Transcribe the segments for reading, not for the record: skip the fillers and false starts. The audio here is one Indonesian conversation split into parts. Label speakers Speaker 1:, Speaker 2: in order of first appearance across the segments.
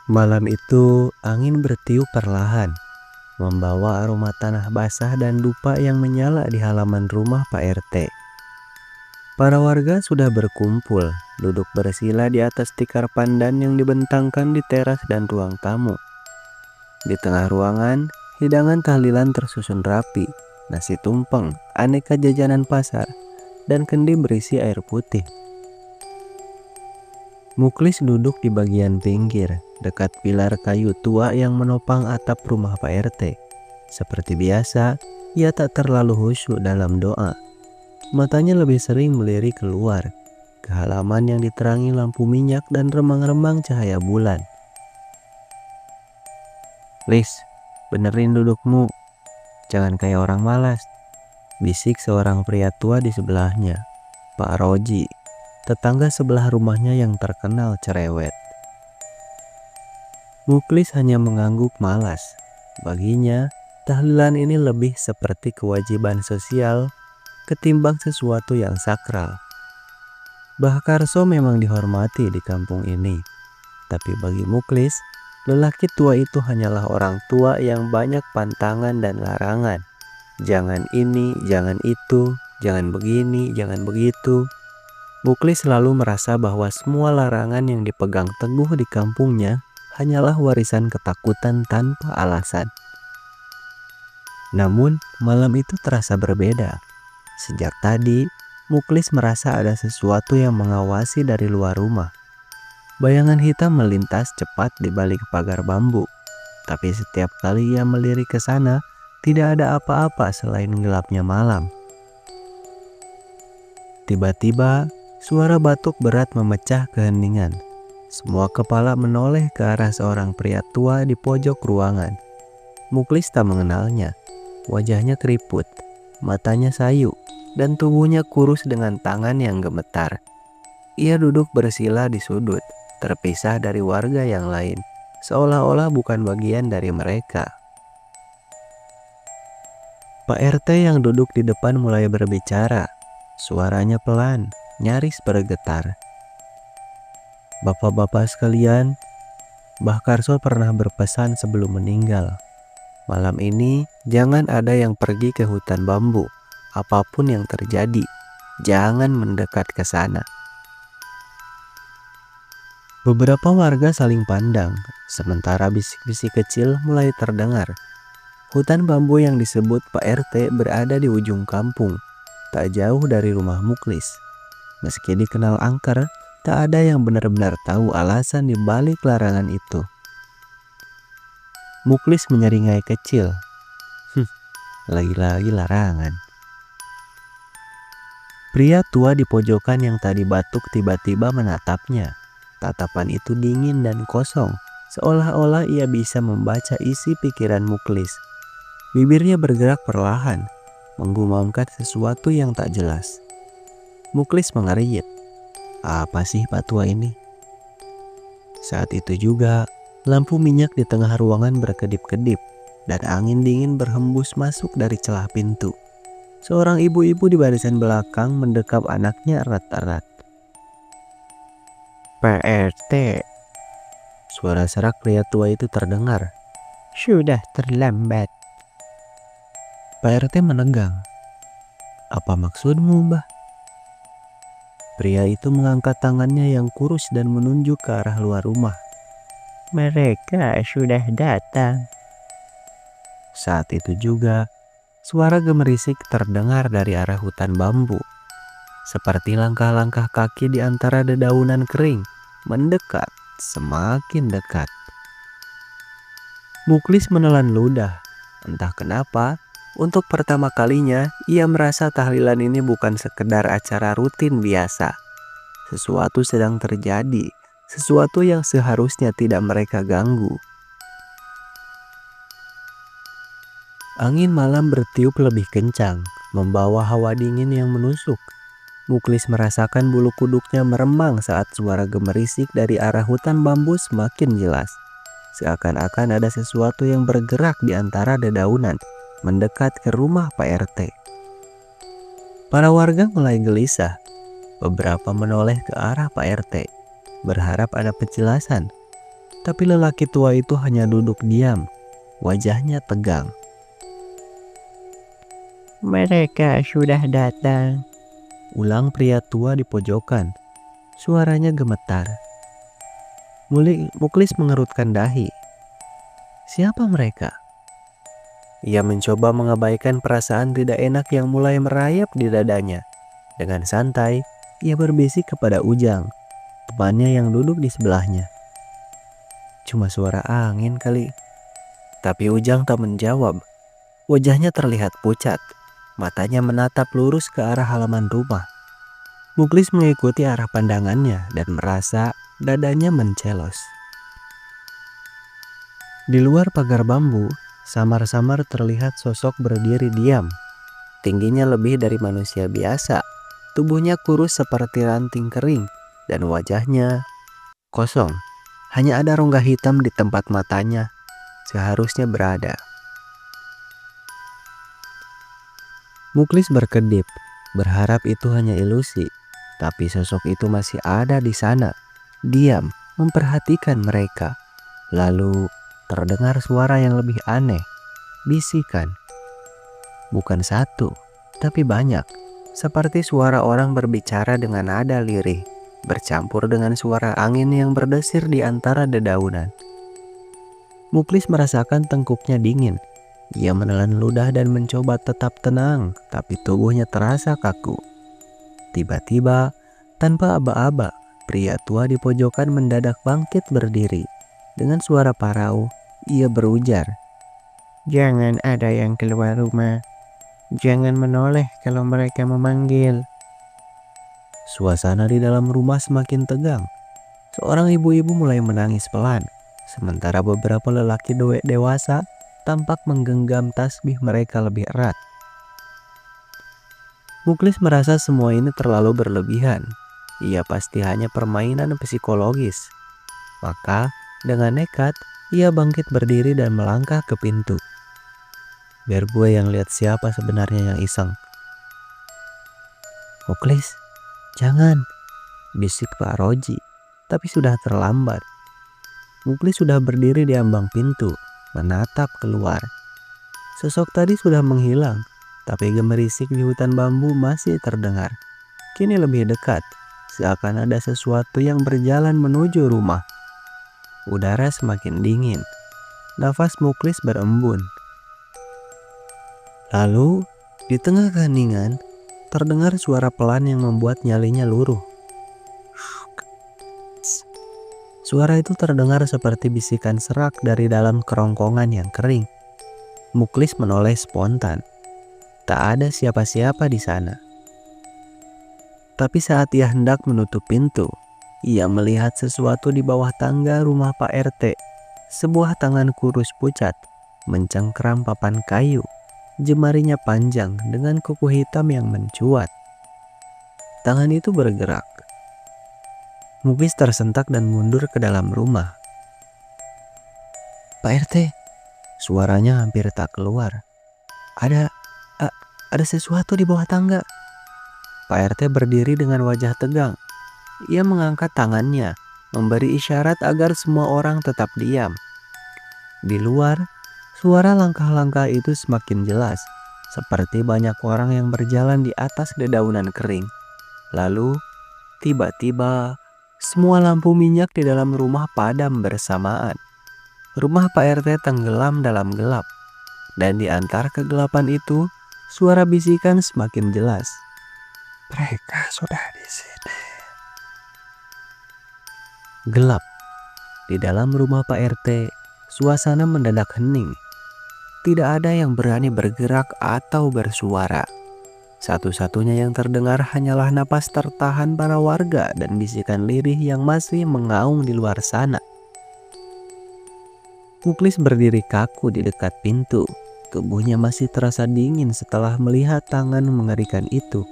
Speaker 1: Malam itu, angin bertiup perlahan, membawa aroma tanah basah dan dupa yang menyala di halaman rumah Pak RT. Para warga sudah berkumpul, duduk bersila di atas tikar pandan yang dibentangkan di teras dan ruang tamu. Di tengah ruangan, hidangan tahlilan tersusun rapi, nasi tumpeng, aneka jajanan pasar, dan kendi berisi air putih. Muklis duduk di bagian pinggir, dekat pilar kayu tua yang menopang atap rumah Pak RT. Seperti biasa, ia tak terlalu khusyuk dalam doa. Matanya lebih sering melirik keluar, ke halaman yang diterangi lampu minyak dan remang-remang cahaya bulan. "Lis, benerin dudukmu, jangan kayak orang malas," bisik seorang pria tua di sebelahnya, Pak Roji, tetangga sebelah rumahnya yang terkenal cerewet. Muklis hanya mengangguk malas. Baginya, tahlilan ini lebih seperti kewajiban sosial ketimbang sesuatu yang sakral. Mbah Karso memang dihormati di kampung ini, tapi bagi Muklis, lelaki tua itu hanyalah orang tua yang banyak pantangan dan larangan. Jangan ini, jangan itu, jangan begini, jangan begitu. Muklis selalu merasa bahwa semua larangan yang dipegang teguh di kampungnya hanyalah warisan ketakutan tanpa alasan. Namun, malam itu terasa berbeda. Sejak tadi, Muklis merasa ada sesuatu yang mengawasi dari luar rumah. Bayangan hitam melintas cepat di balik pagar bambu, tapi setiap kali ia melirik ke sana, tidak ada apa-apa selain gelapnya malam. Tiba-tiba, suara batuk berat memecah keheningan. Semua kepala menoleh ke arah seorang pria tua di pojok ruangan. Muklis tak mengenalnya. Wajahnya keriput, matanya sayu, dan tubuhnya kurus dengan tangan yang gemetar. Ia duduk bersila di sudut, terpisah dari warga yang lain, seolah-olah bukan bagian dari mereka. Pak RT yang duduk di depan mulai berbicara. Suaranya pelan, nyaris bergetar. "Bapak-bapak sekalian, Mbah Karso pernah berpesan sebelum meninggal. Malam ini jangan ada yang pergi ke hutan bambu. Apapun yang terjadi, jangan mendekat ke sana." Beberapa warga saling pandang, sementara bisik-bisik kecil mulai terdengar. Hutan bambu yang disebut Pak RT berada di ujung kampung, tak jauh dari rumah Muklis. Meski dikenal angker, tak ada yang benar-benar tahu alasan di balik larangan itu. Muklis menyeringai kecil. Lagi-lagi larangan." Pria tua di pojokan yang tadi batuk tiba-tiba menatapnya. Tatapan itu dingin dan kosong, seolah-olah ia bisa membaca isi pikiran Muklis. Bibirnya bergerak perlahan, menggumamkan sesuatu yang tak jelas. Muklis mengernyit. Apa sih Pak Tua ini? Saat itu juga, lampu minyak di tengah ruangan berkedip-kedip, dan angin dingin berhembus masuk dari celah pintu. Seorang ibu-ibu di barisan belakang mendekap anaknya erat-erat. "Pak RT," suara serak pria tua itu terdengar. "Sudah terlambat." Pak RT menegang. "Apa maksudmu, Mbah?" Pria itu mengangkat tangannya yang kurus dan menunjuk ke arah luar rumah. "Mereka sudah datang." Saat itu juga, suara gemerisik terdengar dari arah hutan bambu. Seperti langkah-langkah kaki di antara dedaunan kering, mendekat, semakin dekat. Muklis menelan ludah. Entah kenapa, untuk pertama kalinya ia merasa tahlilan ini bukan sekedar acara rutin biasa. Sesuatu sedang terjadi, sesuatu yang seharusnya tidak mereka ganggu. Angin malam bertiup lebih kencang, membawa hawa dingin yang menusuk. Muklis merasakan bulu kuduknya meremang saat suara gemerisik dari arah hutan bambu semakin jelas. Seakan-akan ada sesuatu yang bergerak di antara dedaunan, mendekat ke rumah Pak RT. Para warga mulai gelisah. Beberapa menoleh ke arah Pak RT, berharap ada penjelasan. Tapi lelaki tua itu hanya duduk diam, wajahnya tegang.
Speaker 2: Mereka sudah datang.
Speaker 1: Ulang pria tua di pojokan. Suaranya gemetar. Muklis mengerutkan dahi. Siapa mereka? Ia mencoba mengabaikan perasaan tidak enak yang mulai merayap di dadanya. Dengan santai, ia berbisik kepada Ujang, temannya yang duduk di sebelahnya. Cuma suara angin kali. Tapi Ujang tak menjawab. Wajahnya terlihat pucat. Matanya menatap lurus ke arah halaman rumah. Muklis mengikuti arah pandangannya dan merasa dadanya mencelos. Di luar pagar bambu, samar-samar terlihat sosok berdiri diam. Tingginya lebih dari manusia biasa. Tubuhnya kurus seperti ranting kering dan wajahnya kosong. Hanya ada rongga hitam di tempat matanya, seharusnya berada. Muklis berkedip, berharap itu hanya ilusi. Tapi sosok itu masih ada di sana, diam, memperhatikan mereka. Lalu terdengar suara yang lebih aneh, bisikan. Bukan satu, tapi banyak. Seperti suara orang berbicara dengan nada lirih, bercampur dengan suara angin yang berdesir di antara dedaunan. Muklis merasakan tengkuknya dingin. Ia menelan ludah dan mencoba tetap tenang, tapi tubuhnya terasa kaku. Tiba-tiba, tanpa aba-aba, pria tua di pojokan mendadak bangkit berdiri. Dengan suara parau, ia berujar,
Speaker 2: Jangan ada yang keluar rumah. Jangan menoleh kalau mereka memanggil.
Speaker 1: Suasana di dalam rumah semakin tegang. Seorang ibu-ibu mulai menangis pelan, sementara beberapa lelaki dewasa tampak menggenggam tasbih mereka lebih erat. Muklis merasa semua ini terlalu berlebihan. Ia pasti hanya permainan psikologis. Maka, dengan nekat, ia bangkit berdiri dan melangkah ke pintu. Biar gue yang lihat siapa sebenarnya yang iseng. Muklis, jangan, bisik Pak Roji. Tapi sudah terlambat. Muklis sudah berdiri di ambang pintu, menatap keluar. Sosok tadi sudah menghilang. Tapi gemerisik di hutan bambu masih terdengar. Kini lebih dekat, seakan ada sesuatu yang berjalan menuju rumah. Udara semakin dingin. Nafas Muklis berembun. Lalu, di tengah keheningan, terdengar suara pelan yang membuat nyalinya luruh. Suara itu terdengar seperti bisikan serak dari dalam kerongkongan yang kering. Muklis menoleh spontan. Tak ada siapa-siapa di sana. Tapi saat ia hendak menutup pintu, ia melihat sesuatu di bawah tangga rumah Pak RT. Sebuah tangan kurus pucat mencengkram papan kayu. Jemarinya panjang dengan kuku hitam yang mencuat. Tangan itu bergerak. Muklis tersentak dan mundur ke dalam rumah. Pak RT, suaranya hampir tak keluar. Ada sesuatu di bawah tangga. Pak RT berdiri dengan wajah tegang. Ia mengangkat tangannya, memberi isyarat agar semua orang tetap diam. Di luar, suara langkah-langkah itu semakin jelas, seperti banyak orang yang berjalan di atas dedaunan kering. Lalu, tiba-tiba, semua lampu minyak di dalam rumah padam bersamaan. Rumah Pak RT tenggelam dalam gelap, dan di antara kegelapan itu, suara bisikan semakin jelas. Mereka sudah di sini. Gelap. Di dalam rumah Pak RT, suasana mendadak hening. Tidak ada yang berani bergerak atau bersuara. Satu-satunya yang terdengar hanyalah napas tertahan para warga dan bisikan lirih yang masih mengaung di luar sana. Muklis berdiri kaku di dekat pintu. Tubuhnya masih terasa dingin setelah melihat tangan mengerikan itu.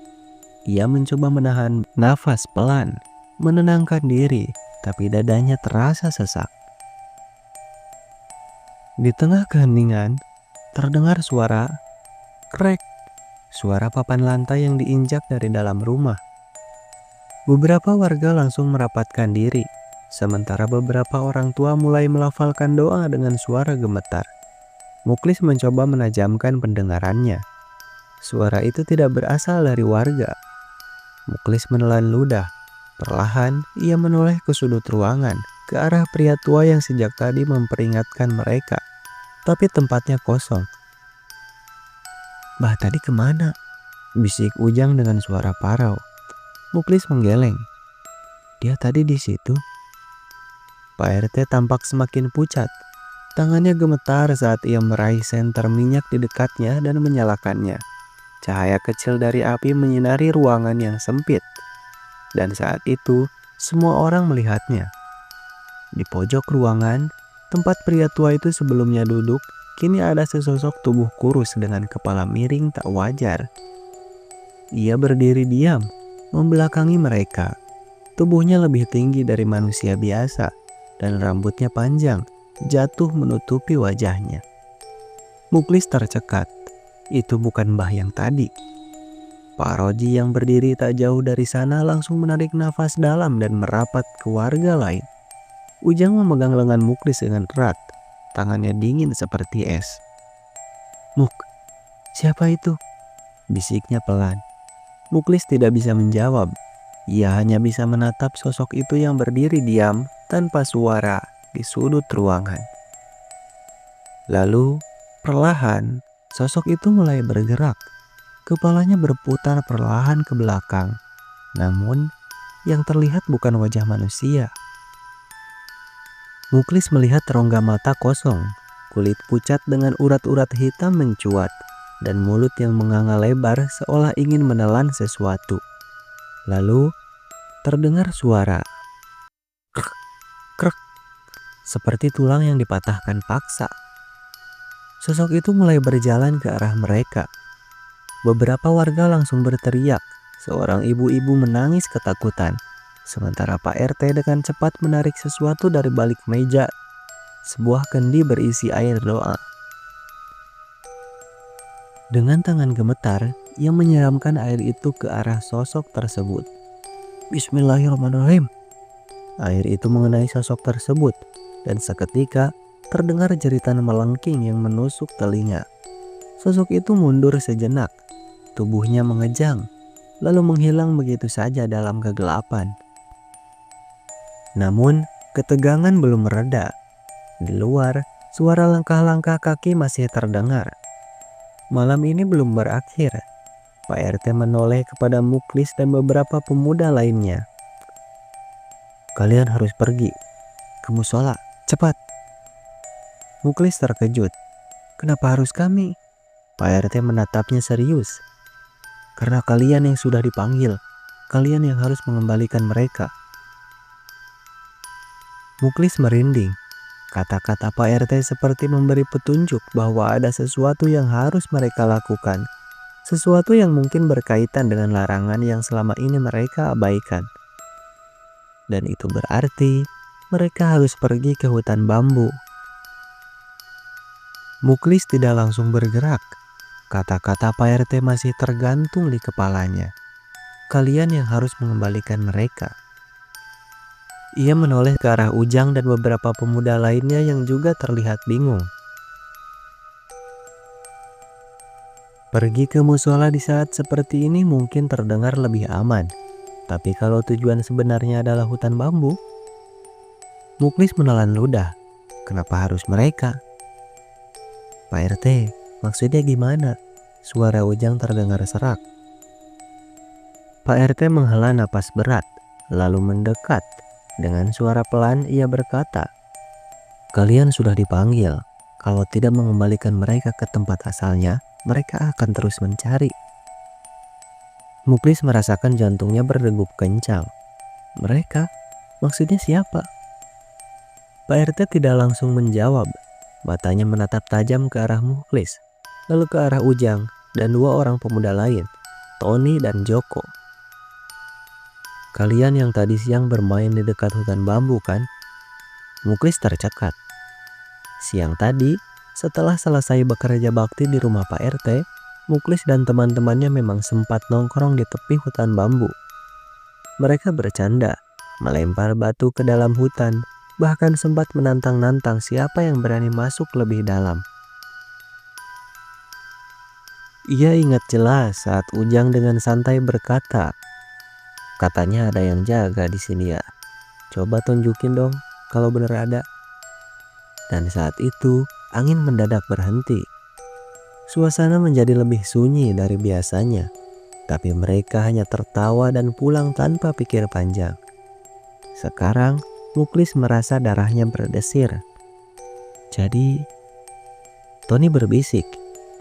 Speaker 1: Ia mencoba menahan nafas pelan, menenangkan diri, tapi dadanya terasa sesak. Di tengah keheningan, terdengar suara krek, suara papan lantai yang diinjak dari dalam rumah. Beberapa warga langsung merapatkan diri, Sementara beberapa orang tua mulai melafalkan doa dengan suara gemetar. Muklis mencoba menajamkan pendengarannya. Suara itu tidak berasal dari warga. Muklis menelan ludah. Perlahan, ia menoleh ke sudut ruangan, ke arah pria tua yang sejak tadi memperingatkan mereka. Tapi tempatnya kosong. "Mbah tadi kemana?" bisik Ujang dengan suara parau. Muklis menggeleng. "Dia tadi di situ." Pak RT tampak semakin pucat. Tangannya gemetar saat ia meraih senter minyak di dekatnya dan menyalakannya. Cahaya kecil dari api menyinari ruangan yang sempit. Dan saat itu, semua orang melihatnya. Di pojok ruangan, tempat pria tua itu sebelumnya duduk, kini ada sesosok tubuh kurus dengan kepala miring tak wajar. Ia berdiri diam, membelakangi mereka. Tubuhnya lebih tinggi dari manusia biasa, dan rambutnya panjang, jatuh menutupi wajahnya. Muklis tercekat. Itu bukan Mbah yang tadi. Pak Roji yang berdiri tak jauh dari sana langsung menarik nafas dalam dan merapat ke warga lain. Ujang memegang lengan Muklis dengan erat. Tangannya dingin seperti es. "Muk, siapa itu?" bisiknya pelan. Muklis tidak bisa menjawab. Ia hanya bisa menatap sosok itu yang berdiri diam tanpa suara di sudut ruangan. Lalu, perlahan, sosok itu mulai bergerak. Kepalanya berputar perlahan ke belakang. Namun, yang terlihat bukan wajah manusia. Muklis melihat rongga mata kosong, kulit pucat dengan urat-urat hitam mencuat, dan mulut yang menganga lebar seolah ingin menelan sesuatu. Lalu, terdengar suara krek, krek, seperti tulang yang dipatahkan paksa. Sosok itu mulai berjalan ke arah mereka. Beberapa warga langsung berteriak. Seorang ibu-ibu menangis ketakutan. Sementara Pak RT dengan cepat menarik sesuatu dari balik meja. Sebuah kendi berisi air doa. Dengan tangan gemetar, ia menyiramkan air itu ke arah sosok tersebut. "Bismillahirrahmanirrahim." Air itu mengenai sosok tersebut, dan seketika terdengar jeritan melengking yang menusuk telinga. Sosok itu mundur sejenak. Tubuhnya mengejang, lalu menghilang begitu saja dalam kegelapan. Namun, ketegangan belum mereda. Di luar, suara langkah-langkah kaki masih terdengar. Malam ini belum berakhir. Pak RT menoleh kepada Muklis dan beberapa pemuda lainnya. "Kalian harus pergi ke musola, cepat." Muklis terkejut. "Kenapa harus kami?" Pak RT menatapnya serius. "Karena kalian yang sudah dipanggil, kalian yang harus mengembalikan mereka." Muklis merinding. Kata-kata Pak RT seperti memberi petunjuk bahwa ada sesuatu yang harus mereka lakukan. Sesuatu yang mungkin berkaitan dengan larangan yang selama ini mereka abaikan. Dan itu berarti mereka harus pergi ke hutan bambu. Muklis tidak langsung bergerak. Kata-kata Pak RT masih tergantung di kepalanya. Kalian yang harus mengembalikan mereka. Ia menoleh ke arah Ujang dan beberapa pemuda lainnya yang juga terlihat bingung. Pergi ke musola di saat seperti ini mungkin terdengar lebih aman. Tapi kalau tujuan sebenarnya adalah hutan bambu, Muklis menelan ludah. Kenapa harus mereka? "Pak RT, maksudnya gimana?" Suara Ujang terdengar serak. Pak RT menghela napas berat, lalu mendekat. Dengan suara pelan ia berkata, "Kalian sudah dipanggil. Kalau tidak mengembalikan mereka ke tempat asalnya, mereka akan terus mencari." Muklis merasakan jantungnya berdegup kencang. "Mereka? Maksudnya siapa?" Pak RT tidak langsung menjawab. Matanya menatap tajam ke arah Muklis, lalu ke arah Ujang dan dua orang pemuda lain, Tony dan Joko. "Kalian yang tadi siang bermain di dekat hutan bambu kan?" Muklis tercekat. Siang tadi, setelah selesai bekerja bakti di rumah Pak RT, Muklis dan teman-temannya memang sempat nongkrong di tepi hutan bambu. Mereka bercanda, melempar batu ke dalam hutan, bahkan sempat menantang-nantang siapa yang berani masuk lebih dalam. Ia ingat jelas saat Ujang dengan santai berkata, "Katanya ada yang jaga di sini ya. Coba tunjukin dong kalau bener ada." Dan saat itu angin mendadak berhenti. Suasana menjadi lebih sunyi dari biasanya, tapi mereka hanya tertawa dan pulang tanpa pikir panjang. Sekarang Muklis merasa darahnya berdesir. Jadi Tony berbisik,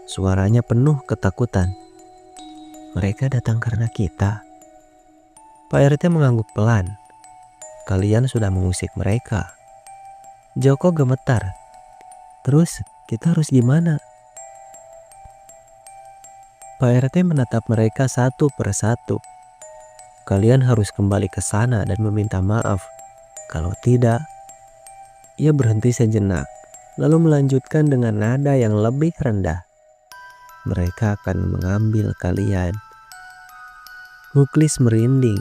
Speaker 1: suaranya penuh ketakutan. "Mereka datang karena kita." Pak RT mengangguk pelan. "Kalian sudah mengusik mereka." Joko gemetar. "Terus kita harus gimana?" Pak RT menatap mereka satu persatu. "Kalian harus kembali ke sana dan meminta maaf. Kalau tidak..." Ia berhenti sejenak, lalu melanjutkan dengan nada yang lebih rendah. "Mereka akan mengambil kalian." Muklis merinding.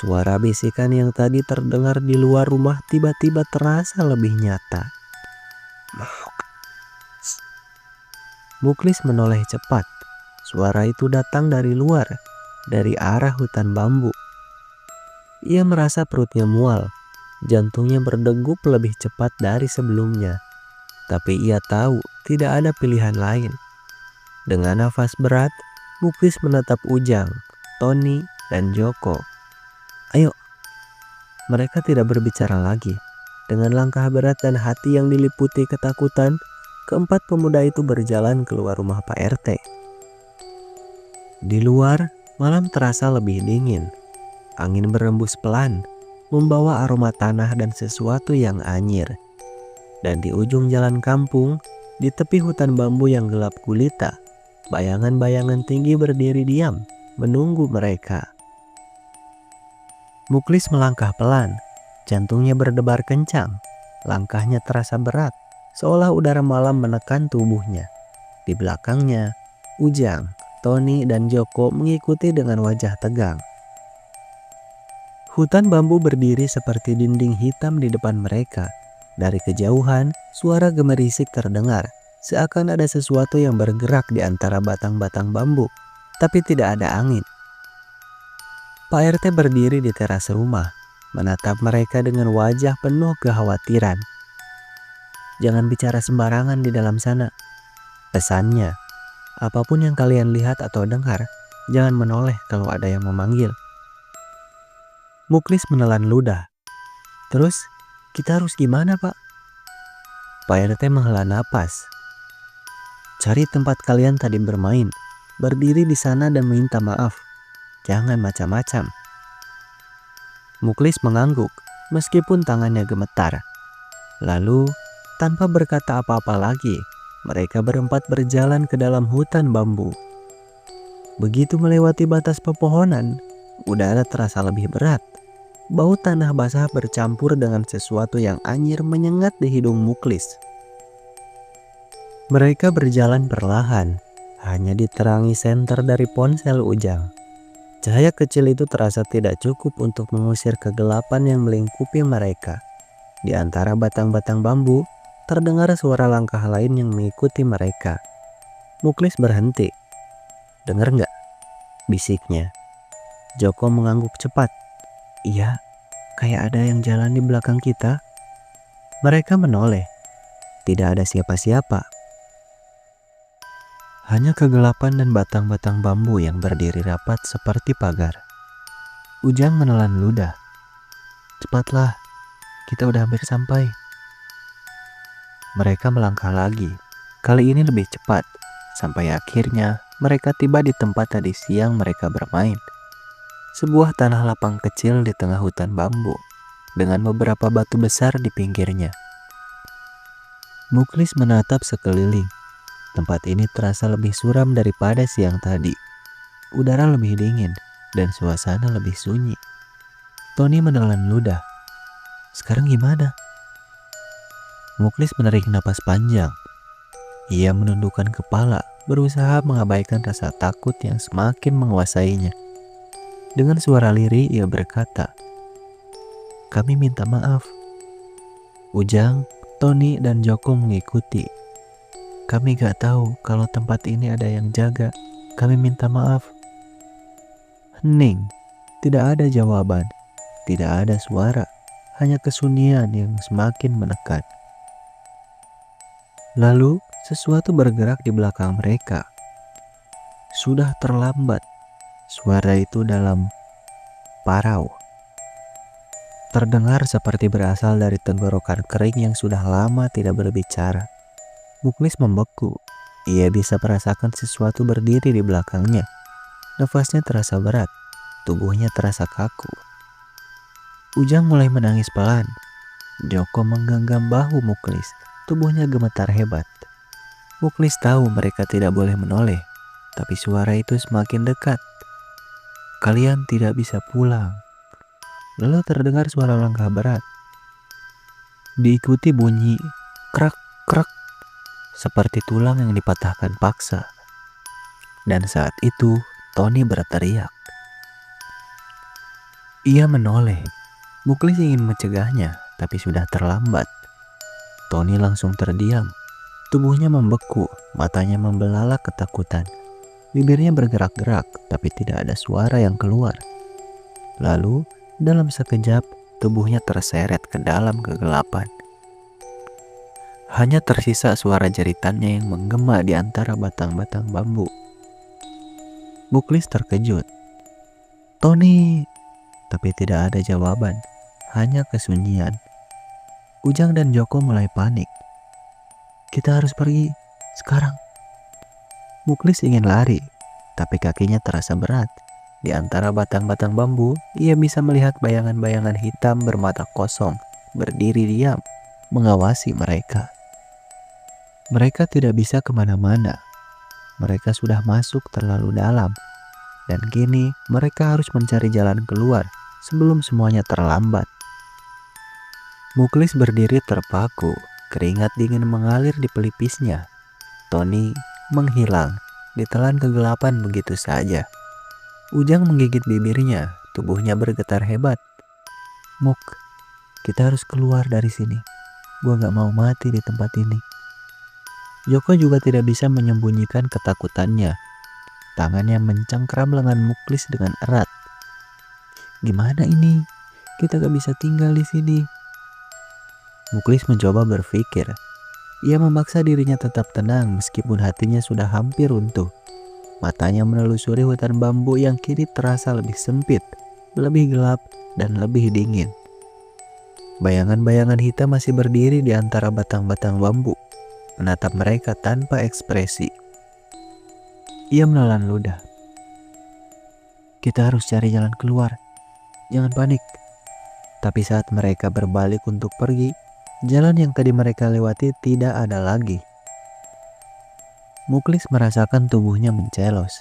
Speaker 1: Suara bisikan yang tadi terdengar di luar rumah tiba-tiba terasa lebih nyata. Muklis menoleh cepat. Suara itu datang dari luar, dari arah hutan bambu. Ia merasa perutnya mual, jantungnya berdegup lebih cepat dari sebelumnya. Tapi ia tahu tidak ada pilihan lain. Dengan nafas berat, Muklis menatap Ujang, Tony, dan Joko. "Ayo." Mereka tidak berbicara lagi. Dengan langkah berat dan hati yang diliputi ketakutan, keempat pemuda itu berjalan keluar rumah Pak RT. Di luar, malam terasa lebih dingin. Angin berembus pelan, membawa aroma tanah dan sesuatu yang anyir. Dan di ujung jalan kampung, di tepi hutan bambu yang gelap gulita, bayangan-bayangan tinggi berdiri diam, menunggu mereka. Muklis melangkah pelan, jantungnya berdebar kencang, langkahnya terasa berat, seolah udara malam menekan tubuhnya. Di belakangnya, Ujang, Tony, dan Joko mengikuti dengan wajah tegang. Hutan bambu berdiri seperti dinding hitam di depan mereka. Dari kejauhan, suara gemerisik terdengar, seakan ada sesuatu yang bergerak di antara batang-batang bambu, tapi tidak ada angin. Pak RT berdiri di teras rumah, menatap mereka dengan wajah penuh kekhawatiran. "Jangan bicara sembarangan di dalam sana," pesannya. "Apapun yang kalian lihat atau dengar, jangan menoleh kalau ada yang memanggil." Muklis menelan ludah. "Terus kita harus gimana, Pak?" Pak RT menghela napas. "Cari tempat kalian tadi bermain, berdiri di sana dan minta maaf. Jangan macam-macam." Muklis mengangguk meskipun tangannya gemetar. Lalu, tanpa berkata apa-apa lagi, mereka berempat berjalan ke dalam hutan bambu. Begitu melewati batas pepohonan, udara terasa lebih berat. Bau tanah basah bercampur dengan sesuatu yang anyir menyengat di hidung Muklis. Mereka berjalan perlahan, hanya diterangi senter dari ponsel Ujang. Cahaya kecil itu terasa tidak cukup untuk mengusir kegelapan yang melingkupi mereka. Di antara batang-batang bambu, terdengar suara langkah lain yang mengikuti mereka. Muklis berhenti. "Dengar nggak?" bisiknya. Joko mengangguk cepat. "Iya, kayak ada yang jalan di belakang kita." Mereka menoleh. Tidak ada siapa-siapa. Hanya kegelapan dan batang-batang bambu yang berdiri rapat seperti pagar. Ujang menelan ludah. "Cepatlah, kita udah hampir sampai." Mereka melangkah lagi. Kali ini lebih cepat. Sampai akhirnya mereka tiba di tempat tadi siang mereka bermain. Sebuah tanah lapang kecil di tengah hutan bambu, dengan beberapa batu besar di pinggirnya. Muklis menatap sekeliling. Tempat ini terasa lebih suram daripada siang tadi. Udara lebih dingin dan suasana lebih sunyi. Tony menelan ludah. "Sekarang gimana?" Muklis menarik napas panjang. Ia menundukkan kepala, berusaha mengabaikan rasa takut yang semakin menguasainya. Dengan suara lirih ia berkata, Kami minta maaf. Ujang, Tony, dan Joko mengikuti. Kami gak tahu kalau tempat ini ada yang jaga. Kami minta maaf. Hening. Tidak ada jawaban. Tidak ada suara. Hanya kesunyian yang semakin menekan. Lalu sesuatu bergerak di belakang mereka. Sudah terlambat. Suara itu dalam parau. Terdengar seperti berasal dari tenggorokan kering yang sudah lama tidak berbicara. Muklis membeku. Ia bisa merasakan sesuatu berdiri di belakangnya. Nafasnya terasa berat. Tubuhnya terasa kaku. Ujang mulai menangis pelan. Joko menggenggam bahu Muklis. Tubuhnya gemetar hebat. Muklis tahu mereka tidak boleh menoleh. Tapi suara itu semakin dekat. Kalian tidak bisa pulang. Lalu terdengar suara langkah berat. Diikuti bunyi krak krak seperti tulang yang dipatahkan paksa. Dan saat itu Tony berteriak. Ia menoleh. Muklis ingin mencegahnya, tapi sudah terlambat. Tony langsung terdiam. Tubuhnya membeku, matanya membelalak ketakutan. Bibirnya bergerak-gerak, tapi tidak ada suara yang keluar. Lalu, dalam sekejap, tubuhnya terseret ke dalam kegelapan. Hanya tersisa suara jeritannya yang menggema di antara batang-batang bambu. Muklis terkejut. Tony! Tapi tidak ada jawaban, hanya kesunyian. Ujang dan Joko mulai panik. Kita harus pergi, sekarang. Muklis ingin lari, tapi kakinya terasa berat. Di antara batang-batang bambu, ia bisa melihat bayangan-bayangan hitam bermata kosong, berdiri diam, mengawasi mereka. Mereka tidak bisa kemana-mana. Mereka sudah masuk terlalu dalam. Dan kini mereka harus mencari jalan keluar sebelum semuanya terlambat. Muklis berdiri terpaku, keringat dingin mengalir di pelipisnya. Tony menghilang, ditelan kegelapan begitu saja. Ujang menggigit bibirnya, tubuhnya bergetar hebat. Muk, kita harus keluar dari sini. Gua gak mau mati di tempat ini. Joko juga tidak bisa menyembunyikan ketakutannya. Tangannya mencengkram lengan Muklis dengan erat. Gimana ini? Kita gak bisa tinggal di sini. Muklis mencoba berpikir. Ia memaksa dirinya tetap tenang meskipun hatinya sudah hampir runtuh. Matanya menelusuri hutan bambu yang kini terasa lebih sempit, lebih gelap, dan lebih dingin. Bayangan-bayangan hitam masih berdiri di antara batang-batang bambu, menatap mereka tanpa ekspresi. Ia menelan ludah. Kita harus cari jalan keluar. Jangan panik. Tapi saat mereka berbalik untuk pergi, jalan yang tadi mereka lewati tidak ada lagi. Muklis merasakan tubuhnya mencelos.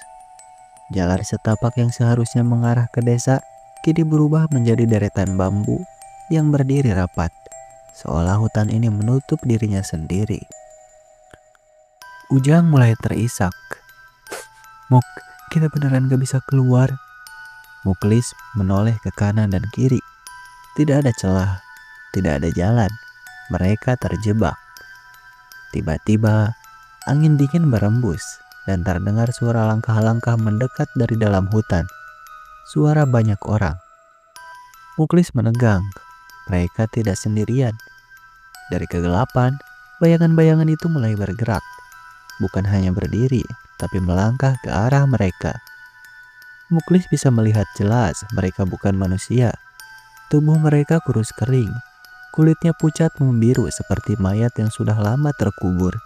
Speaker 1: Jalan setapak yang seharusnya mengarah ke desa kini berubah menjadi deretan bambu yang berdiri rapat, seolah hutan ini menutup dirinya sendiri. Ujang mulai terisak. Muk, kita beneran gak bisa keluar. Muklis menoleh ke kanan dan kiri. Tidak ada celah, tidak ada jalan. Mereka terjebak. Tiba-tiba, angin dingin berembus dan terdengar suara langkah-langkah mendekat dari dalam hutan. Suara banyak orang. Muklis menegang. Mereka tidak sendirian. Dari kegelapan, bayangan-bayangan itu mulai bergerak. Bukan hanya berdiri, tapi melangkah ke arah mereka. Muklis bisa melihat jelas mereka bukan manusia. Tubuh mereka kurus kering. Kulitnya pucat membiru seperti mayat yang sudah lama terkubur.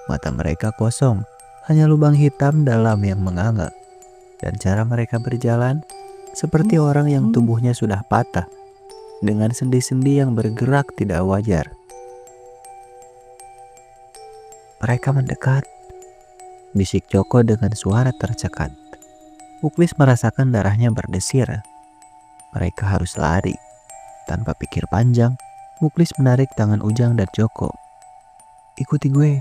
Speaker 1: Mata mereka kosong, hanya lubang hitam dalam yang menganga. Dan cara mereka berjalan seperti orang yang tubuhnya sudah patah, dengan sendi-sendi yang bergerak tidak wajar. Mereka mendekat, bisik Joko dengan suara tercekat. Muklis merasakan darahnya berdesir. Mereka harus lari. Tanpa pikir panjang, Muklis menarik tangan Ujang dan Joko. Ikuti gue,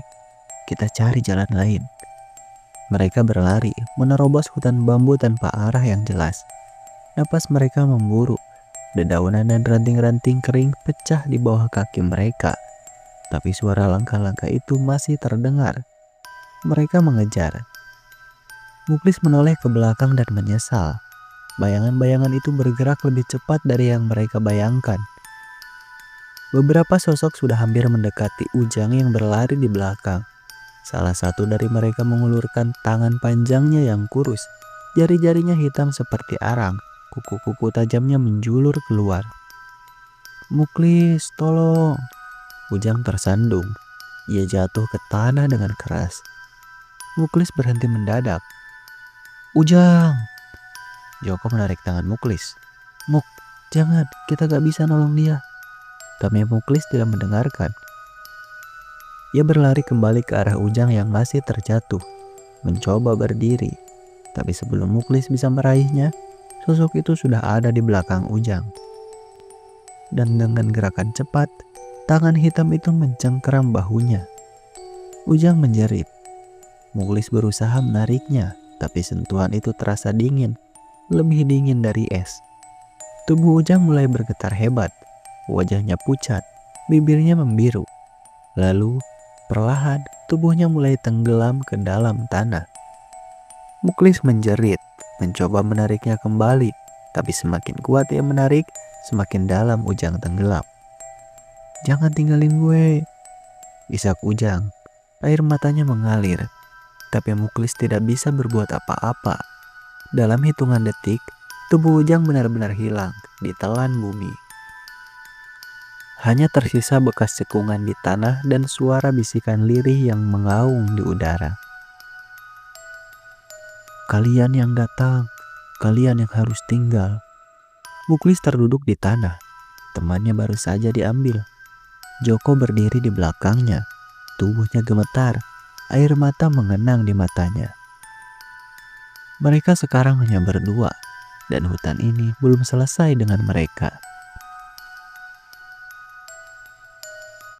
Speaker 1: kita cari jalan lain. Mereka berlari, menerobos hutan bambu tanpa arah yang jelas. Napas mereka memburu, Dedaunan dan ranting-ranting kering pecah di bawah kaki mereka. Tapi suara langkah-langkah itu masih terdengar. Mereka mengejar. Muklis menoleh ke belakang dan menyesal. Bayangan-bayangan itu bergerak lebih cepat dari yang mereka bayangkan. Beberapa sosok sudah hampir mendekati Ujang yang berlari di belakang. Salah satu dari mereka mengulurkan tangan panjangnya yang kurus. Jari-jarinya hitam seperti arang. Kuku-kuku tajamnya menjulur keluar. "Muklis, tolong!" Ujang tersandung. Ia jatuh ke tanah dengan keras. Muklis berhenti mendadak. "Ujang!" Joko menarik tangan Muklis. "Muk, jangan, kita gak bisa nolong dia." Tapi Muklis tidak mendengarkan. Ia berlari kembali ke arah Ujang yang masih terjatuh, mencoba berdiri. Tapi sebelum Muklis bisa meraihnya, sosok itu sudah ada di belakang Ujang. Dan dengan gerakan cepat, tangan hitam itu mencengkeram bahunya. Ujang menjerit. Muklis berusaha menariknya, tapi sentuhan itu terasa dingin, lebih dingin dari es. Tubuh Ujang mulai bergetar hebat, wajahnya pucat, bibirnya membiru. Lalu, perlahan tubuhnya mulai tenggelam ke dalam tanah. Muklis menjerit, mencoba menariknya kembali, tapi semakin kuat ia menarik, semakin dalam Ujang tenggelam. "Jangan tinggalin gue," isak Ujang. Air matanya mengalir, tapi Muklis tidak bisa berbuat apa-apa. Dalam hitungan detik, tubuh Ujang benar-benar hilang, ditelan bumi. Hanya tersisa bekas cekungan di tanah dan suara bisikan lirih yang mengaung di udara. "Kalian yang datang, kalian yang harus tinggal." Muklis terduduk di tanah. Temannya baru saja diambil. Joko berdiri di belakangnya. Tubuhnya gemetar, air mata mengenang di matanya. Mereka sekarang hanya berdua, dan hutan ini belum selesai dengan mereka.